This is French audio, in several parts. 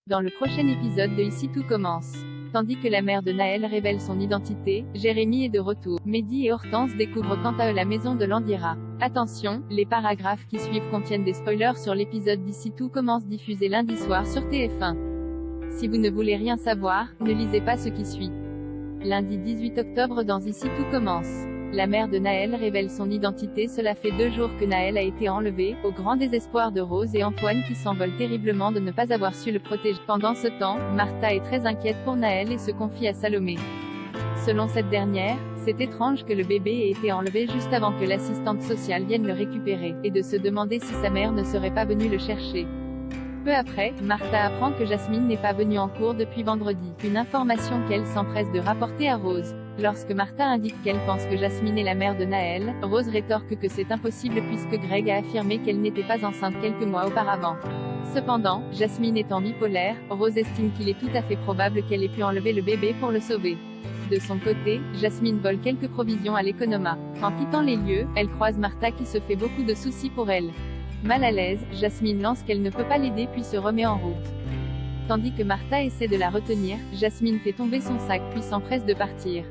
dans le prochain épisode de Ici tout commence. Tandis que la mère de Naël révèle son identité, Jérémy est de retour. Mehdi et Hortense découvrent quant à eux la maison de Landira. Attention, les paragraphes qui suivent contiennent des spoilers sur l'épisode d'Ici tout commence diffusé lundi soir sur TF1. Si vous ne voulez rien savoir, ne lisez pas ce qui suit. Lundi 18 octobre dans Ici tout commence. La mère de Naël révèle son identité. Cela fait 2 jours que Naël a été enlevé, au grand désespoir de Rose et Antoine qui s'envolent terriblement de ne pas avoir su le protéger. Pendant ce temps, Martha est très inquiète pour Naël et se confie à Salomé. Selon cette dernière, c'est étrange que le bébé ait été enlevé juste avant que l'assistante sociale vienne le récupérer, et de se demander si sa mère ne serait pas venue le chercher. Peu après, Martha apprend que Jasmine n'est pas venue en cours depuis vendredi, une information qu'elle s'empresse de rapporter à Rose. Lorsque Martha indique qu'elle pense que Jasmine est la mère de Naël, Rose rétorque que c'est impossible puisque Greg a affirmé qu'elle n'était pas enceinte quelques mois auparavant. Cependant, Jasmine étant bipolaire, Rose estime qu'il est tout à fait probable qu'elle ait pu enlever le bébé pour le sauver. De son côté, Jasmine vole quelques provisions à l'économa. En quittant les lieux, elle croise Martha qui se fait beaucoup de soucis pour elle. Mal à l'aise, Jasmine lance qu'elle ne peut pas l'aider puis se remet en route. Tandis que Martha essaie de la retenir, Jasmine fait tomber son sac puis s'empresse de partir.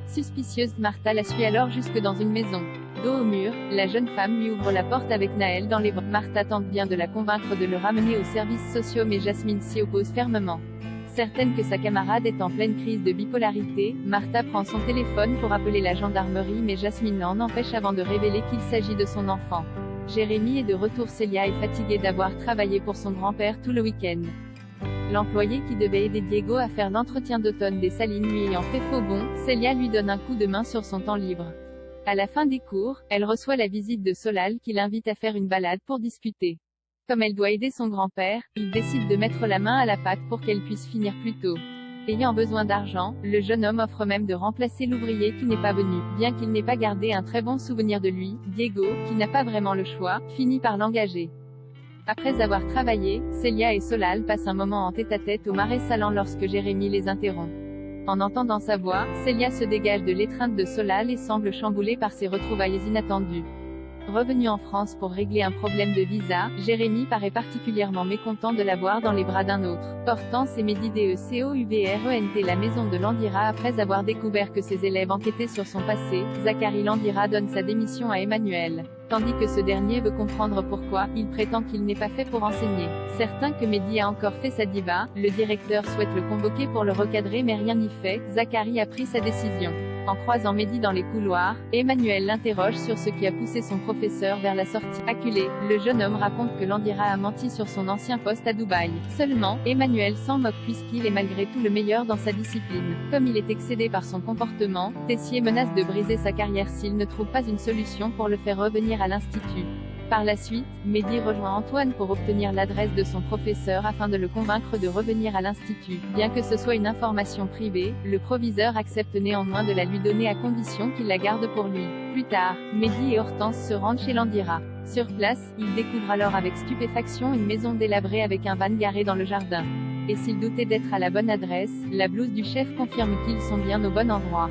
Suspicieuse, Martha la suit alors jusque dans une maison. Dos au mur, la jeune femme lui ouvre la porte avec Naël dans les bras. Martha tente bien de la convaincre de le ramener aux services sociaux mais Jasmine s'y oppose fermement. Certaine que sa camarade est en pleine crise de bipolarité, Martha prend son téléphone pour appeler la gendarmerie mais Jasmine l'en empêche avant de révéler qu'il s'agit de son enfant. Jérémy est de retour. Célia est fatiguée d'avoir travaillé pour son grand-père tout le week-end. L'employé qui devait aider Diego à faire l'entretien d'automne des Salines lui ayant fait faux bond, Célia lui donne un coup de main sur son temps libre. À la fin des cours, elle reçoit la visite de Solal qui l'invite à faire une balade pour discuter. Comme elle doit aider son grand-père, il décide de mettre la main à la pâte pour qu'elle puisse finir plus tôt. Ayant besoin d'argent, le jeune homme offre même de remplacer l'ouvrier qui n'est pas venu. Bien qu'il n'ait pas gardé un très bon souvenir de lui, Diego, qui n'a pas vraiment le choix, finit par l'engager. Après avoir travaillé, Célia et Solal passent un moment en tête-à-tête au marais salant lorsque Jérémy les interrompt. En entendant sa voix, Célia se dégage de l'étreinte de Solal et semble chamboulée par ses retrouvailles inattendues. Revenu en France pour régler un problème de visa, Jérémy paraît particulièrement mécontent de la voir dans les bras d'un autre. Hortense et Mehdi DECOUVRENT la maison de Landira. Après avoir découvert que ses élèves enquêtaient sur son passé, Zachary Landira donne sa démission à Emmanuel. Tandis que ce dernier veut comprendre pourquoi, il prétend qu'il n'est pas fait pour enseigner. Certain que Mehdi a encore fait sa diva, le directeur souhaite le convoquer pour le recadrer mais rien n'y fait, Zachary a pris sa décision. En croisant Mehdi dans les couloirs, Emmanuel l'interroge sur ce qui a poussé son professeur vers la sortie. Acculé, le jeune homme raconte que Landira a menti sur son ancien poste à Dubaï. Seulement, Emmanuel s'en moque puisqu'il est malgré tout le meilleur dans sa discipline. Comme il est excédé par son comportement, Tessier menace de briser sa carrière s'il ne trouve pas une solution pour le faire revenir à l'institut. Par la suite, Mehdi rejoint Antoine pour obtenir l'adresse de son professeur afin de le convaincre de revenir à l'institut. Bien que ce soit une information privée, le proviseur accepte néanmoins de la lui donner à condition qu'il la garde pour lui. Plus tard, Mehdi et Hortense se rendent chez Landira. Sur place, ils découvrent alors avec stupéfaction une maison délabrée avec un van garé dans le jardin. Et s'ils doutaient d'être à la bonne adresse, la blouse du chef confirme qu'ils sont bien au bon endroit.